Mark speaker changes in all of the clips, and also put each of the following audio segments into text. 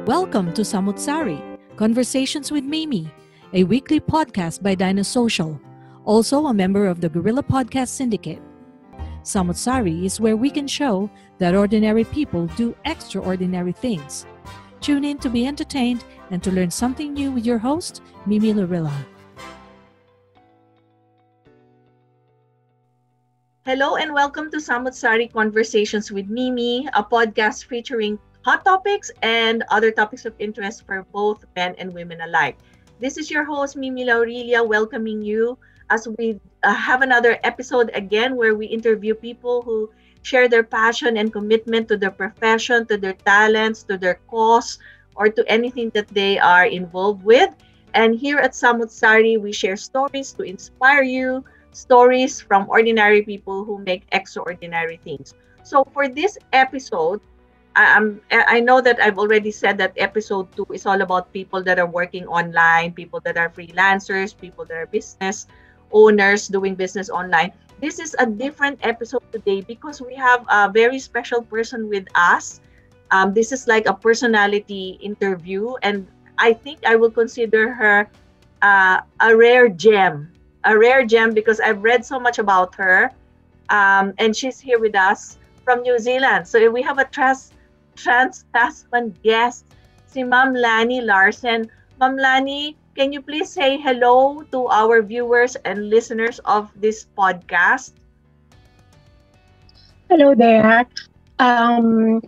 Speaker 1: Welcome to Sari, Conversations with Mimi, a weekly podcast by Dinah Social, also a member of the GUERRILLA Podcast Syndicate. Sari is where we can show that ordinary people do extraordinary things. Tune in to be entertained and to learn something new with your host, Mimi Lorilla.
Speaker 2: Hello and welcome to Sari, Conversations with Mimi, a podcast featuring hot topics and other topics of interest for both men and women alike. This is your host, Mimi Lorilla, welcoming you as we have another episode again where we interview people who share their passion and commitment to their profession, to their talents, to their cause, or to anything that they are involved with. And here at Sari, we share stories to inspire you, stories from ordinary people who make extraordinary things. So for this episode, I know that I've already said that episode 2 is all about people that are working online, people that are freelancers, people that are business owners doing business online. This is a different episode today because we have a very special person with us. This is like a personality interview, and I think I will consider her a rare gem. A rare gem because I've read so much about her, and she's here with us from New Zealand. So we have a trans-Tasman guest, si Ms Lani Larsen. Ms Lani, can you please say hello to our viewers and listeners of this podcast?
Speaker 3: Hello there. I'm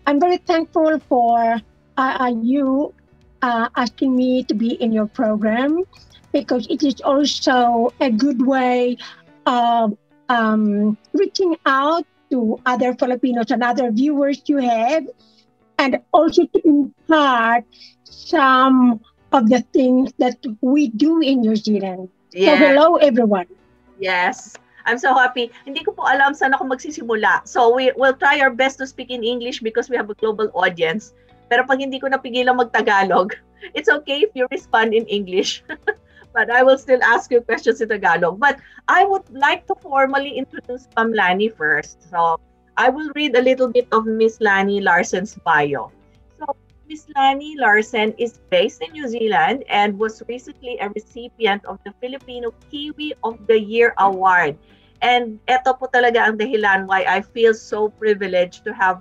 Speaker 3: very thankful for you asking me to be in your program, because it is also a good way of reaching out to other Filipinos and other viewers you have, and also to impart some of the things that we do in New Zealand.
Speaker 2: Yes.
Speaker 3: So hello everyone.
Speaker 2: Yes. I'm so happy. Hindi ko po alam saan ako magsisimula. So we'll try our best to speak in English because we have a global audience. Pero pag hindi ko napigilang mag-Tagalog, it's okay if you respond in English. But I will still ask you questions in Tagalog. But I would like to formally introduce Ms Lani first. So I will read a little bit of Ms Lani Larsen's bio. So Ms Lani Larsen is based in New Zealand and was recently a recipient of the Filipino-Kiwi of the Year Award. And ito po talaga ang dahilan why I feel so privileged to have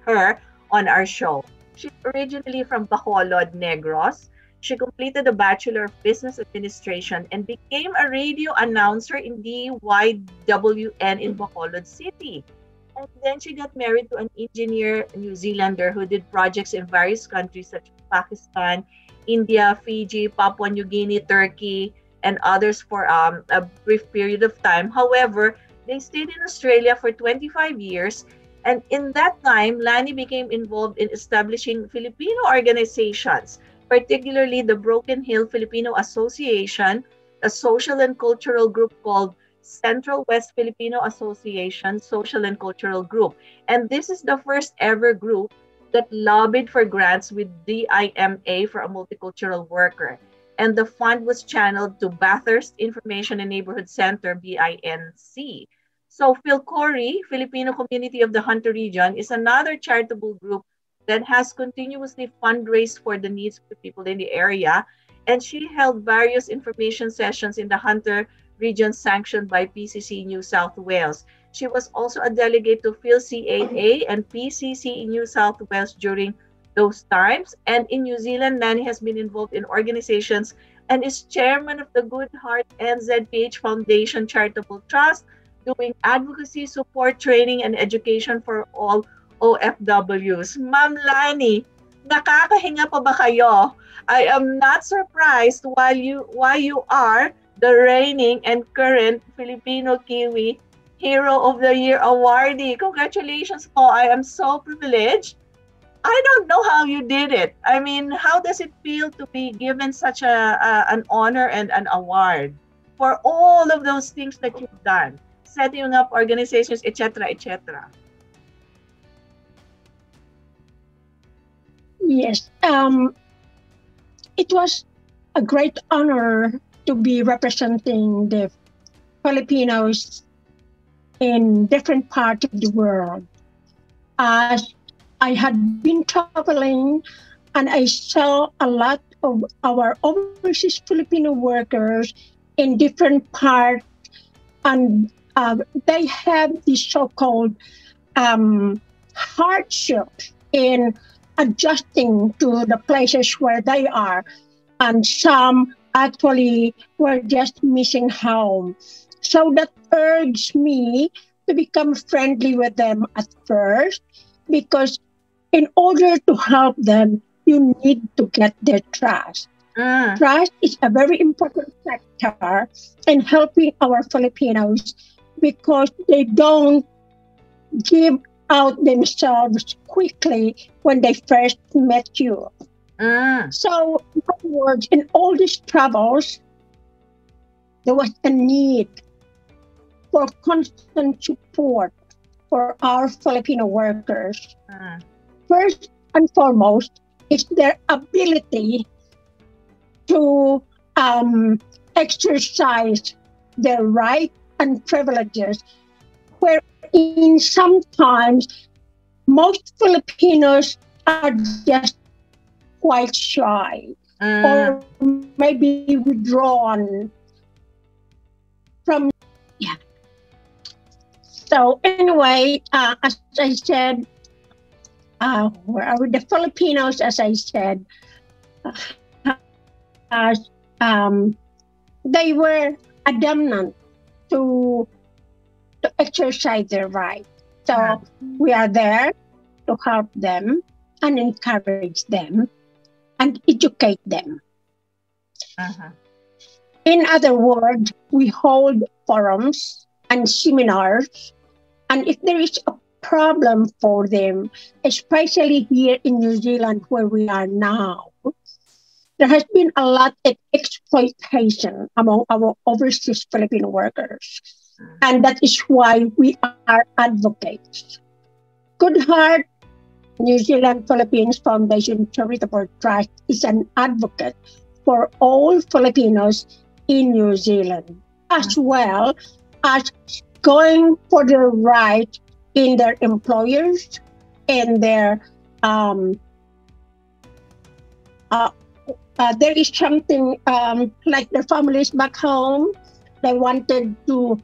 Speaker 2: her on our show. She's originally from Bacolod, Negros. She completed a Bachelor of Business Administration and became a radio announcer in DYWN in Bacolod City. And then she got married to an engineer New Zealander who did projects in various countries such as Pakistan, India, Fiji, Papua New Guinea, Turkey, and others for a brief period of time. However, they stayed in Australia for 25 years. And in that time, Lani became involved in establishing Filipino organizations, particularly the Broken Hill Filipino Association, a social and cultural group called Central West Filipino Association Social and Cultural Group. And this is the first ever group that lobbied for grants with DIMA for a multicultural worker. And the fund was channeled to Bathurst Information and Neighborhood Center, BINC. So Philcori, Filipino Community of the Hunter Region, is another charitable group that has continuously fundraised for the needs of the people in the area. And she held various information sessions in the Hunter region sanctioned by PCC New South Wales. She was also a delegate to PhilCAA and PCC in New South Wales during those times. And in New Zealand, Lani has been involved in organizations and is chairman of the Good Heart NZPH Foundation Charitable Trust, doing advocacy, support, training, and education for all OFWs. Ms Lani, nakakahinga pa ba kayo? I am not surprised why you are the reigning and current Filipino-Kiwi Hero of the Year Awardee. Congratulations po. I am so privileged. I don't know how you did it. I mean, how does it feel to be given such an honor and an award for all of those things that you've done, setting up organizations, etc., etc.?
Speaker 3: Yes, it was a great honor to be representing the Filipinos in different parts of the world. As I had been traveling and I saw a lot of our overseas Filipino workers in different parts, and they have this so-called hardships in adjusting to the places where they are. And some actually were just missing home. So that urged me to become friendly with them at first, because in order to help them, you need to get their trust. Trust is a very important factor in helping our Filipinos, because they don't give out themselves quickly when they first met you. So, in other words, in all these travels, there was a need for constant support for our Filipino workers. First and foremost is their ability to exercise their rights and privileges, wherein sometimes most Filipinos are just quite shy or maybe withdrawn from. Yeah. So anyway, as I said, where are we? The Filipinos, as I said, they were adamant to exercise their right. So we are there to help them and encourage them and educate them. In other words, we hold forums and seminars, and if there is a problem for them, especially here in New Zealand where we are now, there has been a lot of exploitation among our overseas Filipino workers. And that is why we are advocates. Good Heart New Zealand Philippines Foundation Charitable Trust is an advocate for all Filipinos in New Zealand, as well as going for the right in their employers and their there is something like their families back home. They wanted to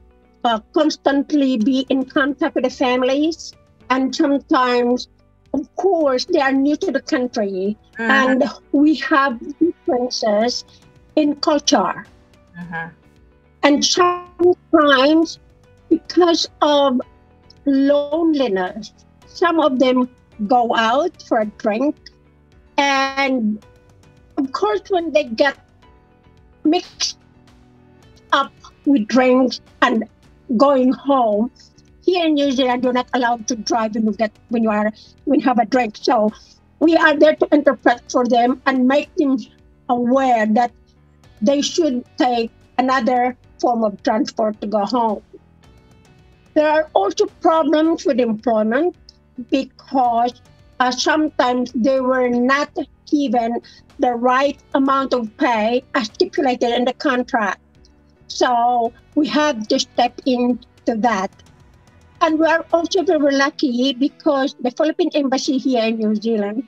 Speaker 3: constantly be in contact with the families, and sometimes, of course, they are new to the country, and we have differences in culture. And sometimes, because of loneliness, some of them go out for a drink, and of course, when they get mixed up with drinks and going home, here in New Zealand, you're not allowed to drive when you have a drink. So we are there to interpret for them and make them aware that they should take another form of transport to go home. There are also problems with employment because sometimes they were not given the right amount of pay as stipulated in the contract. So we have to step into that. And we are also very lucky because the Philippine Embassy here in New Zealand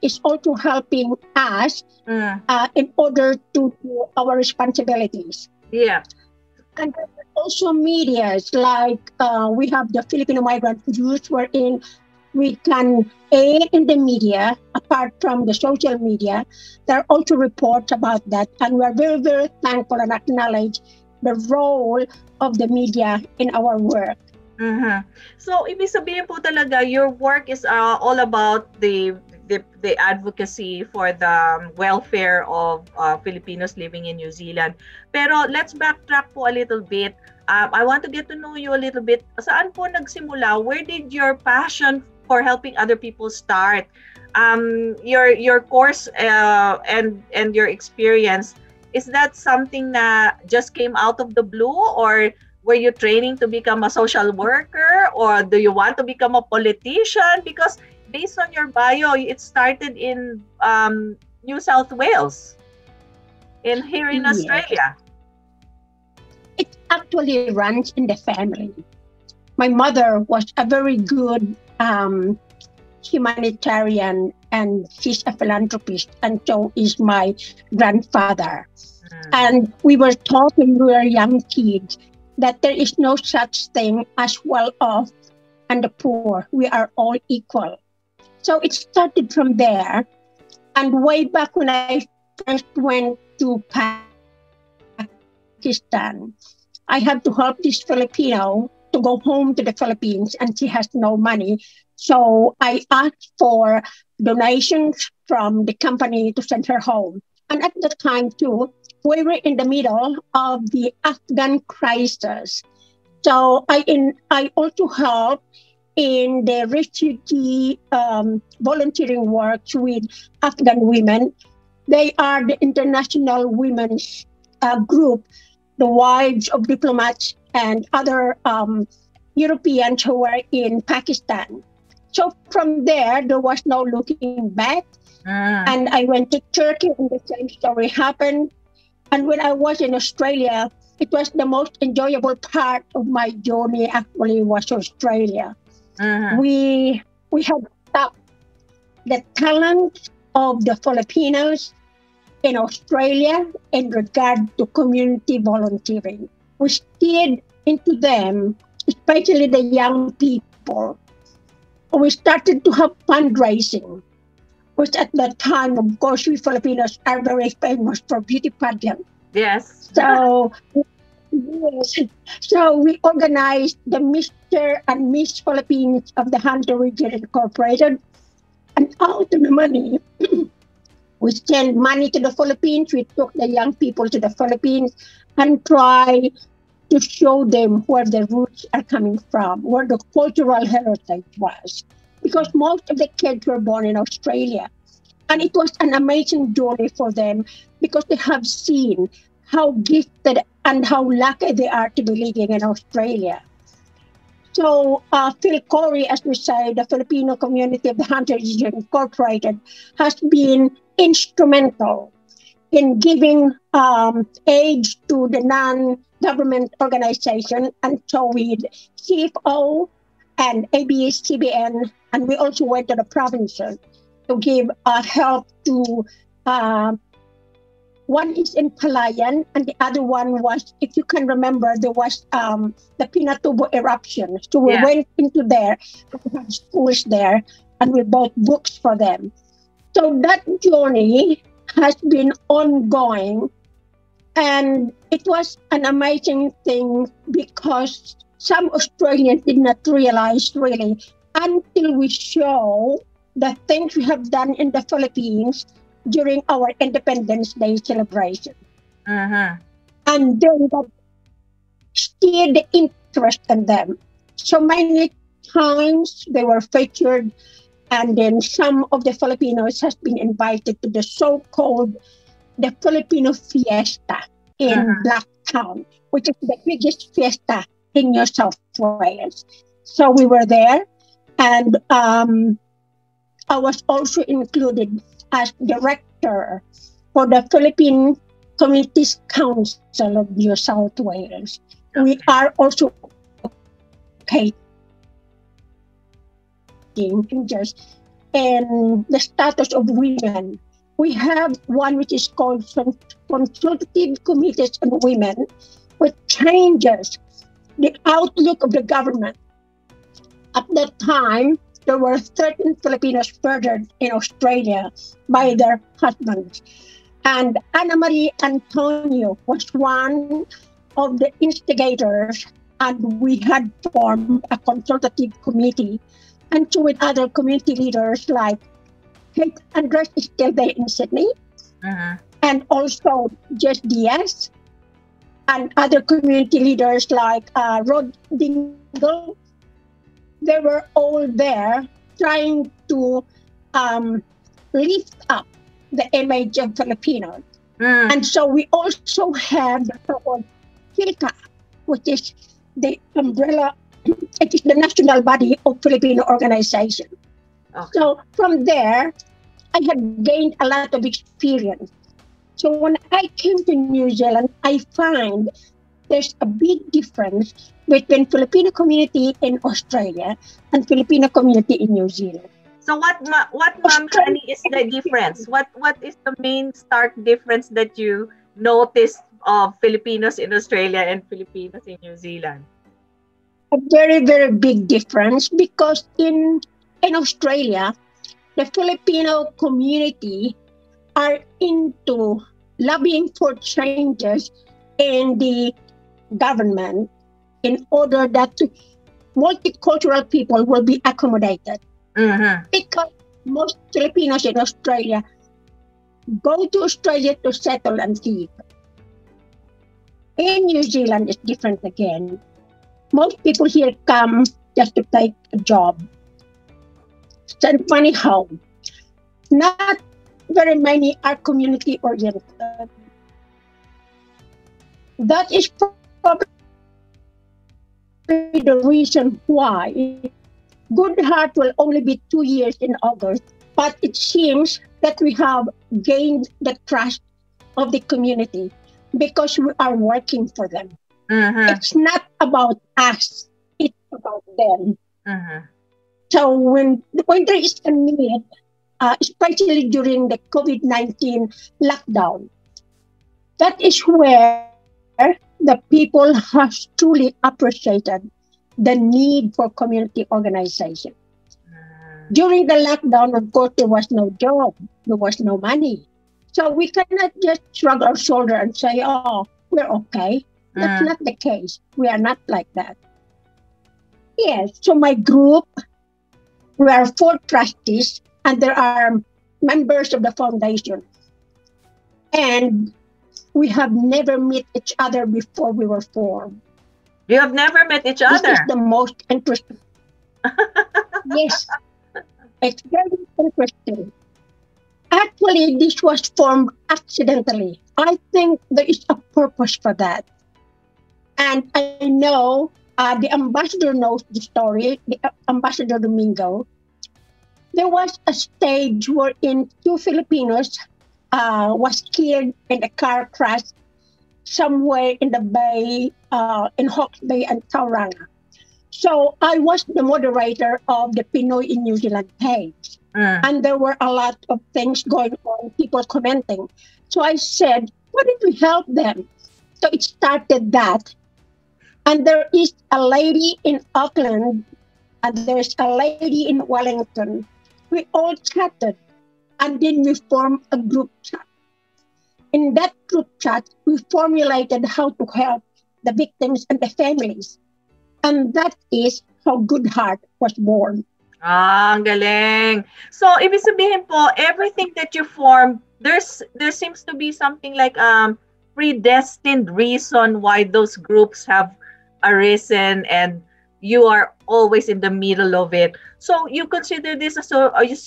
Speaker 3: is also helping us in order to do our responsibilities.
Speaker 2: Yeah.
Speaker 3: And there are also medias like we have the Filipino migrant youth, wherein we can aid in the media apart from the social media. There are also reports about that, and we are very, very thankful and acknowledge the role of the media in our work.
Speaker 2: So, ibig sabihin po talaga, your work is all about the advocacy for the welfare of Filipinos living in New Zealand. Pero let's backtrack po a little bit. I want to get to know you a little bit. Saan po nagsimula? Where did your passion for helping other people start? Your course and your experience, is that something that just came out of the blue, or were you training to become a social worker, or do you want to become a politician? Because based on your bio, it started in New South Wales, here in Australia.
Speaker 3: It actually runs in the family. My mother was a very good humanitarian, and she's a philanthropist, and so is my grandfather. And we were taught when we were young kids that there is no such thing as well-off and the poor. We are all equal. So it started from there. And way back when I first went to Pakistan, I had to help this Filipino to go home to the Philippines, and she has no money. So I asked for donations from the company to send her home. And at the time too, we were in the middle of the Afghan crisis. So I also helped in the refugee volunteering work with Afghan women. They are the international women's group, the wives of diplomats and other Europeans who were in Pakistan. So from there was no looking back. And I went to Turkey and the same story happened. And when I was in Australia, it was the most enjoyable part of my journey actually was Australia. We have tapped the talent of the Filipinos in Australia in regard to community volunteering. We steered into them, especially the young people. We started to have fundraising, which at that time, of course, we Filipinos are very famous for beauty pageant.
Speaker 2: Yes.
Speaker 3: So, yes. So we organized the Mr. and Miss Philippines of the Hunter Region Incorporated. And out of the money, we sent money to the Philippines. We took the young people to the Philippines and try to show them where the roots are coming from, where the cultural heritage was. Because most of the kids were born in Australia. And it was an amazing journey for them because they have seen how gifted and how lucky they are to be living in Australia. So Phil Corey, as we say, the Filipino community of the Hunter Region Incorporated, has been instrumental in giving aid to the non-government organization, and so with CFO and ABS-CBN, and we also went to the provinces to give help to, one is in Palayan, and the other one was, if you can remember, there was the Pinatubo eruption. So we went into there, we had schools there, and we bought books for them. So that journey has been ongoing, and it was an amazing thing because some Australians did not realize really until we show the things we have done in the Philippines during our Independence Day celebration. And then that steered the interest in them. So many times they were featured, and then some of the Filipinos has been invited to the so-called the Filipino Fiesta in Blacktown, which is the biggest fiesta in New South Wales. So we were there, and I was also included as director for the Philippine Communities Council of New South Wales. We are also just in the status of women. We have one which is called Consultative Committees on Women, which changes the outlook of the government. At that time, there were 13 Filipinos murdered in Australia by their husbands. And Ana Marie Antonio was one of the instigators, and we had formed a consultative committee, and two with other community leaders like Kate Andres is still there in Sydney, and also Jess Diaz, and other community leaders like Rod Dingle. They were all there trying to lift up the image of Filipinos. And so we also have the so-called FILCA, which is the umbrella, it is the national body of Filipino organization. So from there, I had gained a lot of experience. So when I came to New Zealand, I find there's a big difference between Filipino community in Australia and Filipino community in New Zealand.
Speaker 2: So what Ma'am Lani, is the difference? What is the main stark difference that you noticed of Filipinos in Australia and Filipinos in New Zealand?
Speaker 3: A very, very big difference, because in Australia, the Filipino community are into lobbying for changes in the government in order that multicultural people will be accommodated.
Speaker 2: Mm-hmm.
Speaker 3: Because most Filipinos in Australia go to Australia to settle and live. In New Zealand, it's different again. Most people here come just to take a job, send money home. Not very many are community oriented. That is probably the reason why Good Heart will only be 2 years in August, but it seems that we have gained the trust of the community because we are working for them.
Speaker 2: Mm-hmm.
Speaker 3: It's not about us, it's about them.
Speaker 2: Mm-hmm.
Speaker 3: So when there is a need, especially during the COVID-19 lockdown, that is where the people have truly appreciated the need for community organization. During the lockdown, of course, there was no job, there was no money. So we cannot just shrug our shoulder and say, oh, we're okay. That's not the case. We are not like that. Yes, so my group, we are 4 trustees, and there are members of the foundation. And we have never met each other before we were formed.
Speaker 2: You have never met each other?
Speaker 3: This is the most interesting. Yes, it's very interesting. Actually, this was formed accidentally. I think there is a purpose for that. And I know the ambassador knows the story, the Ambassador Domingo. There was a stage wherein 2 Filipinos was killed in a car crash somewhere in the bay, in Hawke's Bay and Tauranga. So I was the moderator of the Pinoy in New Zealand page. And there were a lot of things going on, people commenting. So I said, why don't we help them? So it started that. And there is a lady in Auckland, and there's a lady in Wellington. We all chatted, and then we formed a group chat. In that group chat, we formulated how to help the victims and the families. And that is how Good Heart was born.
Speaker 2: Ah, ang galing. So, ibig sabihin po, everything that you form, there seems to be something like predestined reason why those groups have arisen, and you are always in the middle of it. So, you consider this as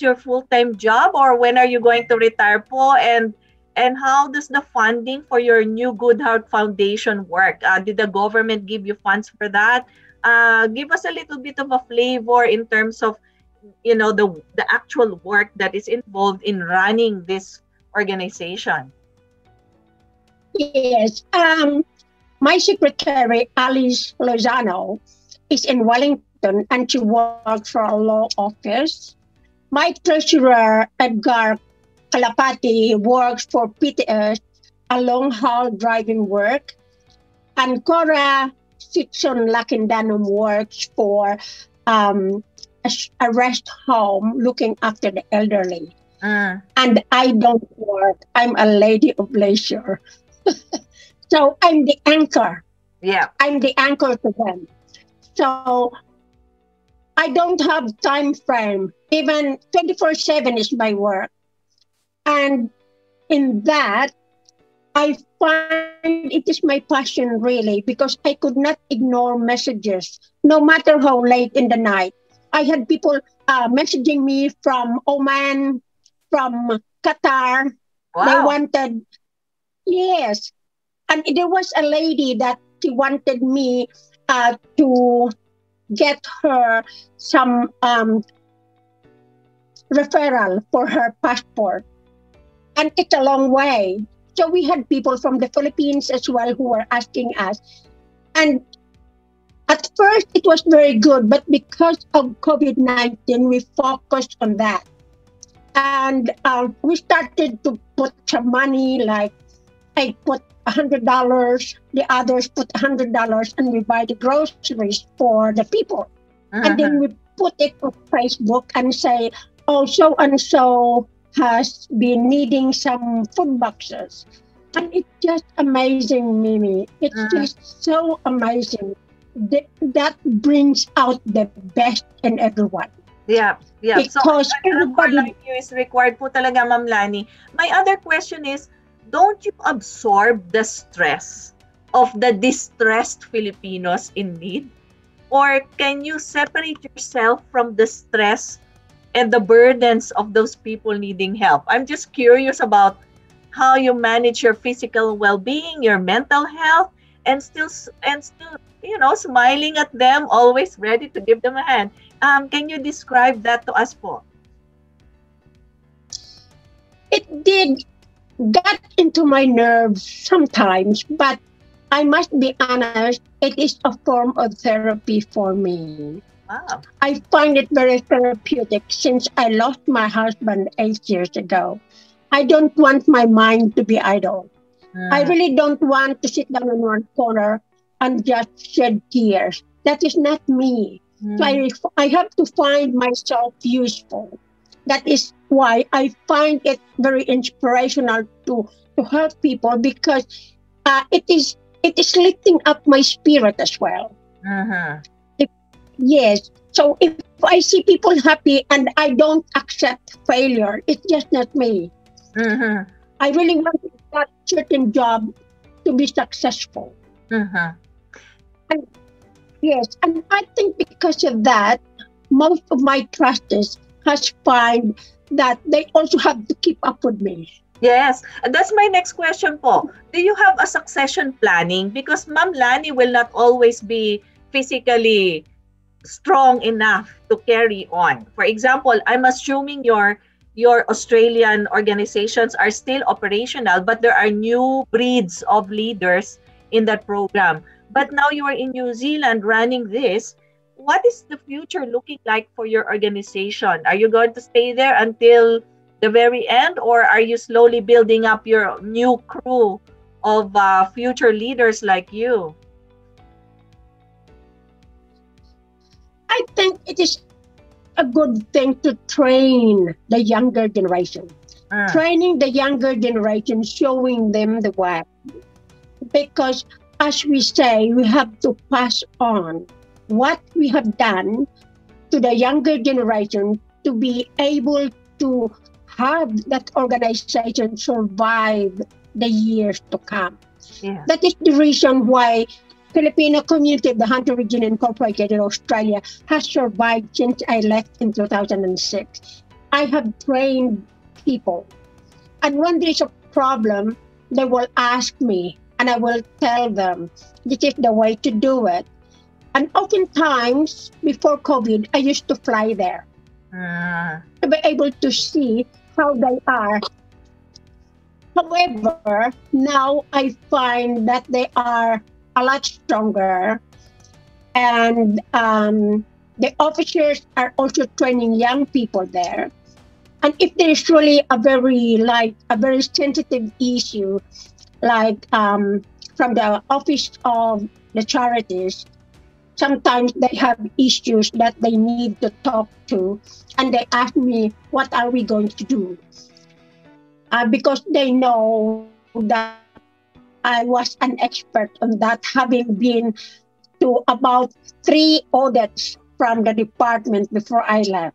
Speaker 2: your full-time job, or when are you going to retire po? And how does the funding for your new Good Heart Foundation work? Did the government give you funds for that? Give us a little bit of a flavor in terms of, the actual work that is involved in running this organization.
Speaker 3: Yes. My secretary, Alice Lozano, is in Wellington, and she works for a law office. My treasurer, Edgar Kalapati, works for PTS, a long-haul driving work. And Cora Sitson Lakindanum works for a rest home looking after the elderly. And I don't work. I'm a lady of leisure. So I'm the anchor.
Speaker 2: Yeah.
Speaker 3: I'm the anchor to them. So I don't have time frame. Even 24/7 is my work. And in that, I find it is my passion really, because I could not ignore messages, no matter how late in the night. I had people messaging me from Oman, from Qatar.
Speaker 2: Wow.
Speaker 3: They wanted, yes. And there was a lady that she wanted me to get her some referral for her passport. And it's a long way. So we had people from the Philippines as well who were asking us. And At first, it was very good, but because of COVID-19, we focused on that. And we started to put some money, like I put $100, the others put $100, and we buy the groceries for the people. And then we put it on Facebook and say, oh, so and so has been needing some food boxes. And it's just amazing, Mimi. It's just so amazing. That brings out the best in everyone.
Speaker 2: Yeah.
Speaker 3: Because
Speaker 2: so,
Speaker 3: everybody
Speaker 2: like you is required po talaga, Ma'am Lani. My other question is, don't you absorb the stress of the distressed Filipinos in need? Or can you separate yourself from the stress and the burdens of those people needing help? I'm just curious about how you manage your physical well-being, your mental health, and still, smiling at them, always ready to give them a hand. Can you describe that to us po?
Speaker 3: It did get into my nerves sometimes, but I must be honest, it is a form of therapy for me.
Speaker 2: Wow.
Speaker 3: I find it very therapeutic since I lost my husband 8 years ago. I don't want my mind to be idle. I really don't want to sit down in one corner and just shed tears. That is not me. So I have to find myself useful. That is why I find it very inspirational to help people, because it is lifting up my spirit as well. Yes. So if I see people happy and I don't accept failure, it's just not me. I really want that certain job to be successful. And yes, and I think because of that, most of my trustees has find that they also have to keep up with me.
Speaker 2: Yes, that's my next question po. Do you have a succession planning? Because Ma'am Lani will not always be physically strong enough to carry on. For example, I'm assuming your Australian organizations are still operational, but there are new breeds of leaders in that program. But now you are in New Zealand running this. What is the future looking like for your organization? Are you going to stay there until the very end, or are you slowly building up your new crew of future leaders like you?
Speaker 3: I think it is a good thing to train the younger generation. Training the younger generation, showing them the way. Because as we say, we have to pass on what we have done to the younger generation to be able to have that organization survive the years to come.
Speaker 2: Yeah.
Speaker 3: That is the reason why Filipino community of the Hunter Region Incorporated in Australia has survived since I left in 2006. I have trained people. And when there is a problem, they will ask me and I will tell them this is the way to do it. And oftentimes, before COVID, I used to fly there to be able to see how they are. However, now I find that they are a lot stronger, and the officers are also training young people there. And if there is really a very sensitive issue, like from the office of the charities, sometimes they have issues that they need to talk to, and they ask me, what are we going to do? Because they know that I was an expert on that, having been to about 3 audits from the department before I left.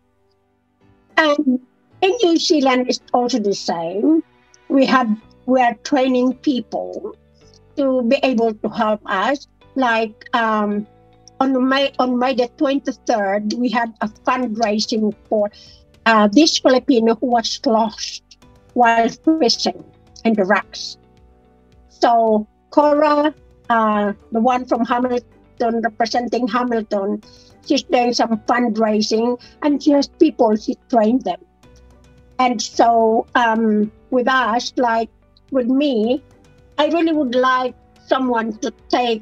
Speaker 3: And in New Zealand, it's also the same. We are training people to be able to help us. Like on May the 23rd, we had a fundraising for this Filipino who was lost while fishing in the rocks. So Cora, the one from Hamilton, representing Hamilton, she's doing some fundraising, and she has people, she trained them. And so with us, like with me, I really would like someone to take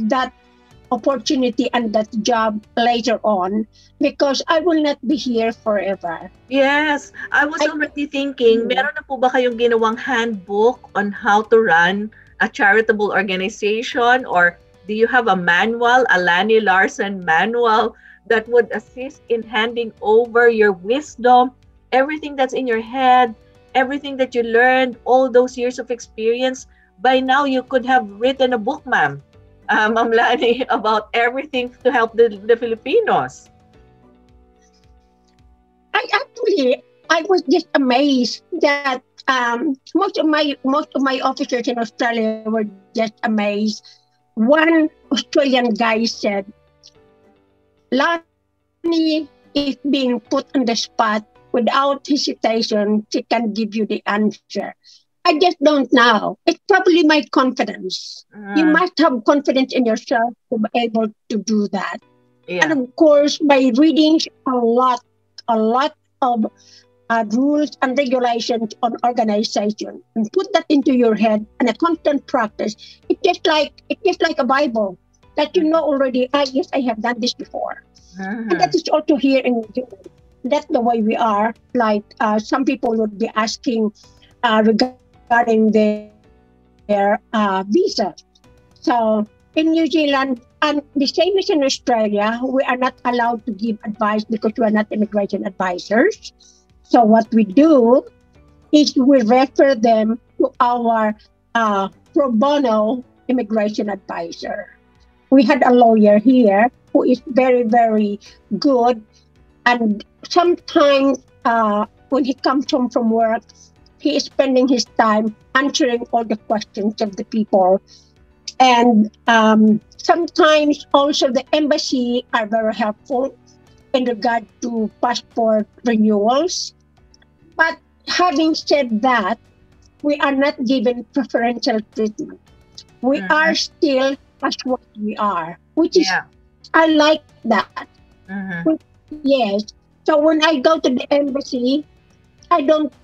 Speaker 3: that opportunity and that job later on, because I will not be here forever.
Speaker 2: Yes, I was already thinking, meron na po ba kayong ginawang handbook on how to run a charitable organization, or do you have a manual, a Lani Larsen manual that would assist in handing over your wisdom, everything that's in your head, everything that you learned, all those years of experience? By now, you could have written a book, ma'am, Ma'am Lani, about everything to help the Filipinos.
Speaker 3: I was just amazed that most of my officers in Australia were just amazed. One Australian guy said, "Lani, if being put on the spot without hesitation, she can give you the answer." I just don't know. It's probably my confidence. You must have confidence in yourself to be able to do that.
Speaker 2: Yeah.
Speaker 3: And of course, by reading a lot of rules and regulations on organization, and put that into your head and a constant practice. It's just like a Bible that you know already. Yes, I have done this before, and that is also here in New Zealand. That's the way we are. Like some people would be asking regarding their visa. So in New Zealand, and the same as in Australia, we are not allowed to give advice because we are not immigration advisors. So what we do is we refer them to our pro bono immigration advisor. We had a lawyer here who is very, very good. And sometimes when he comes home from work, he is spending his time answering all the questions of the people. And sometimes also the embassy are very helpful in regard to passport renewals. But having said that, we are not given preferential treatment. We are still as what we are, which is, I like that. Yes. So when I go to the embassy, I don't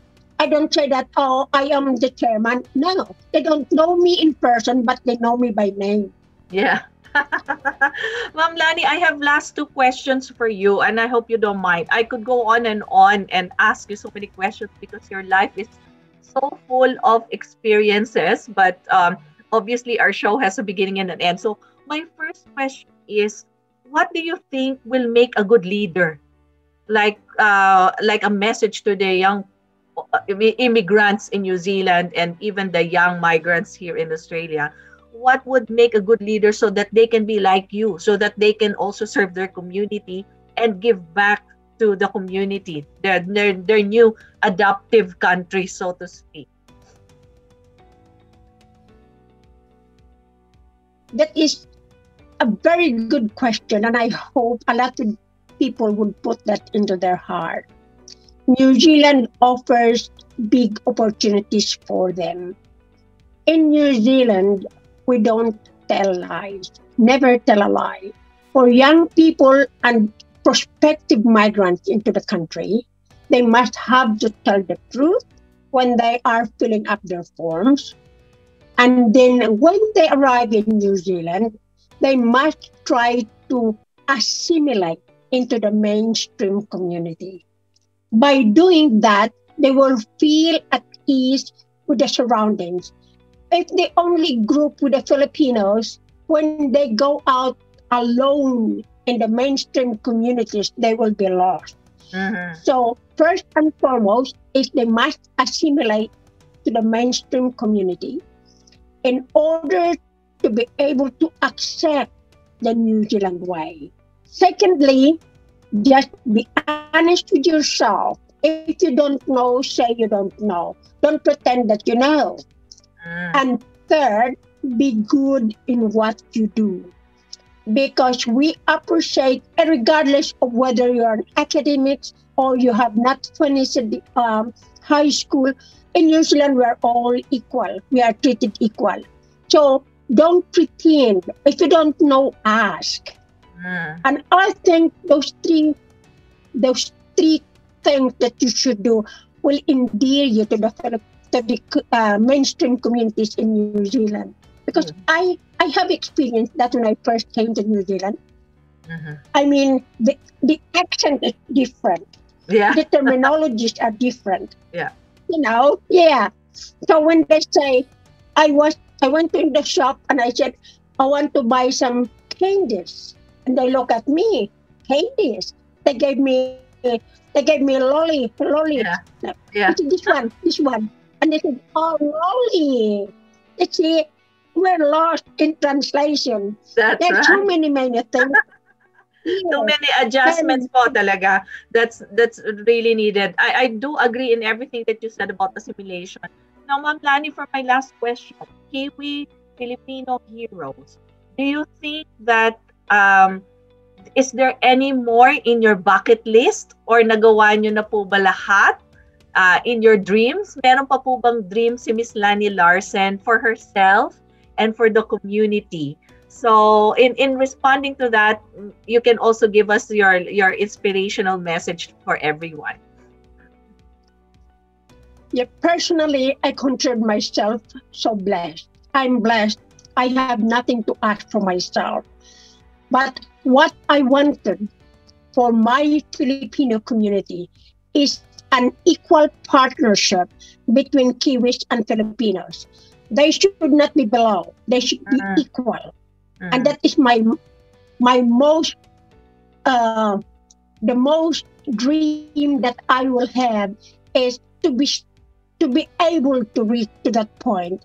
Speaker 3: say that, oh, I am the chairman. No, they don't know me in person, but they know me by name.
Speaker 2: Yeah. Ma'am Lani, I have last two questions for you, and I hope you don't mind. I could go on and ask you so many questions because your life is so full of experiences, but obviously our show has a beginning and an end. So my first question is, what do you think will make a good leader? Like a message to the young immigrants in New Zealand and even the young migrants here in Australia. What would make a good leader so that they can be like you, so that they can also serve their community and give back to the community, their new adoptive country, so to speak?
Speaker 3: That is a very good question, and I hope a lot of people would put that into their heart. New Zealand offers big opportunities for them. In New Zealand, we don't tell lies. Never tell a lie. For young people and prospective migrants into the country, they must have to tell the truth when they are filling up their forms. And then when they arrive in New Zealand, they must try to assimilate into the mainstream community. By doing that, they will feel at ease with the surroundings. If they only group with the Filipinos, when they go out alone in the mainstream communities, they will be lost. So first and foremost is they must assimilate to the mainstream community in order to be able to accept the New Zealand way. Secondly, just be honest with yourself. If you don't know, say you don't know. Don't pretend that you know. And third, be good in what you do. Because we appreciate, regardless of whether you're an academics or you have not finished high school, in New Zealand we're all equal. We are treated equal. So don't pretend. If you don't know, ask. And I think those three things that you should do will endear you to the mainstream communities in New Zealand. Because I have experienced that when I first came to New Zealand. I mean, the accent is different.
Speaker 2: Yeah.
Speaker 3: The terminologies are different.
Speaker 2: Yeah.
Speaker 3: You know, yeah. So when they say, I went to the shop and I said, I want to buy some candies. And they look at me, candies. They gave me a lolly.
Speaker 2: Yeah. Yeah.
Speaker 3: I said, this one. And they said, oh, lolly. They say, we're lost in translation.
Speaker 2: That's
Speaker 3: There's
Speaker 2: right.
Speaker 3: too many things.
Speaker 2: Too many adjustments po talaga. That's really needed. I do agree in everything that you said about assimilation. Now, Ma'am Lani, for my last question, Kiwi Filipino heroes, do you think that is there any more in your bucket list or nagawa nyo na po ba lahat in your dreams? Meron pa po bang dream si Ms Lani Larsen for herself and for the community? So in responding to that, you can also give us your inspirational message for everyone.
Speaker 3: Yeah, personally, I consider myself so blessed. I'm blessed. I have nothing to ask for myself. But what I wanted for my Filipino community is an equal partnership between Kiwis and Filipinos. They should not be below. They should be equal. And that is my most the most dream that I will have is to be able to reach to that point.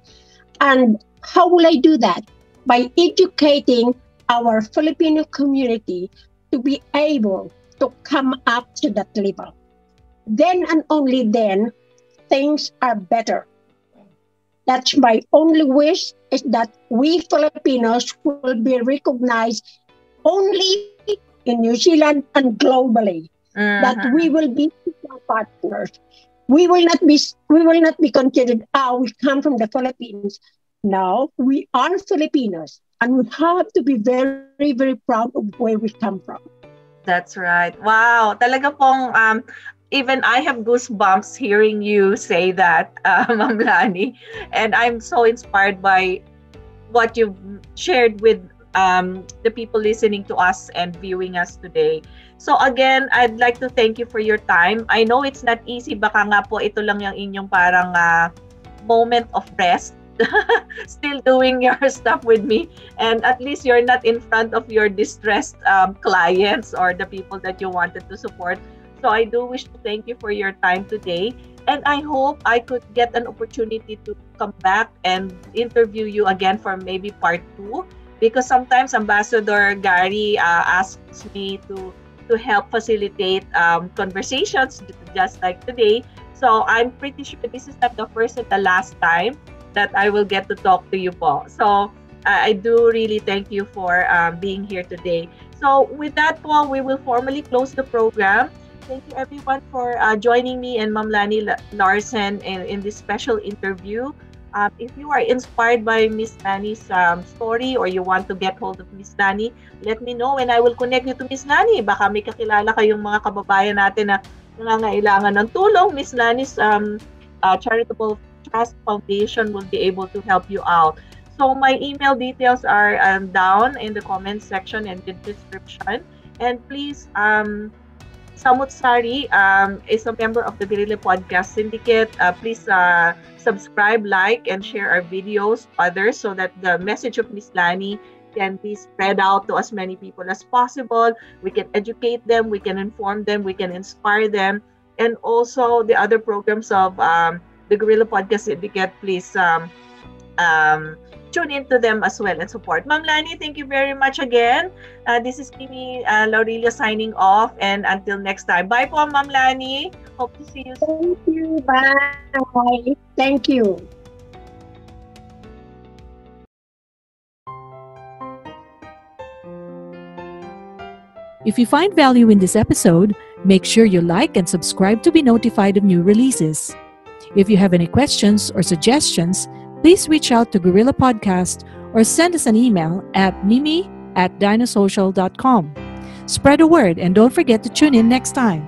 Speaker 3: And how will I do that? By educating our Filipino community to be able to come up to that level. Then and only then, things are better. That's my only wish, is that we Filipinos will be recognized only in New Zealand and globally. That we will be equal partners. We will not be considered, we come from the Philippines. No, we are Filipinos, and we have to be very, very proud of where we come from.
Speaker 2: That's right. Wow. Talaga pong even I have goosebumps hearing you say that, Ma'am Lani. And I'm so inspired by what you've shared with the people listening to us and viewing us today. So again, I'd like to thank you for your time. I know it's not easy. Baka nga po ito lang yung inyong parang moment of rest. Still doing your stuff with me. And at least you're not in front of your distressed clients or the people that you wanted to support. So I do wish to thank you for your time today. And I hope I could get an opportunity to come back and interview you again for maybe part 2. Because sometimes Ambassador Gary asks me to help facilitate conversations just like today. So I'm pretty sure this is not the first and the last time that I will get to talk to you po. So I do really thank you for being here today. So with that po, we will formally close the program. Thank you everyone for joining me and Ma'am Lani Larsen in this special interview. If you are inspired by Ms. Lani's story or you want to get hold of Ms. Lani, let me know and I will connect you to Ms. Lani. Baka may kakilala kayong mga kababayan natin na nangangailangan ng tulong. Ms. Lani's Charitable Trust Foundation will be able to help you out. So my email details are down in the comments section and the description. And please, SAMU'T Sari is a member of the GUERRILLA Podcast Syndicate. Please subscribe, like, and share our videos to others so that the message of Ms. Lani can be spread out to as many people as possible. We can educate them, we can inform them, we can inspire them. And also the other programs of the GUERRILLA Podcast Syndicate, please tune into them as well and support. Ma'am Lani, thank you very much again. This is Kimi Laurilla signing off, and until next time. Bye po, Ma'am Lani. Hope to see you soon.
Speaker 3: Thank you. Bye. Thank you.
Speaker 1: If you find value in this episode, make sure you like and subscribe to be notified of new releases. If you have any questions or suggestions, please reach out to GUERRILLA Podcast or send us an email at mimi@dinosocial.com. Spread the word and don't forget to tune in next time.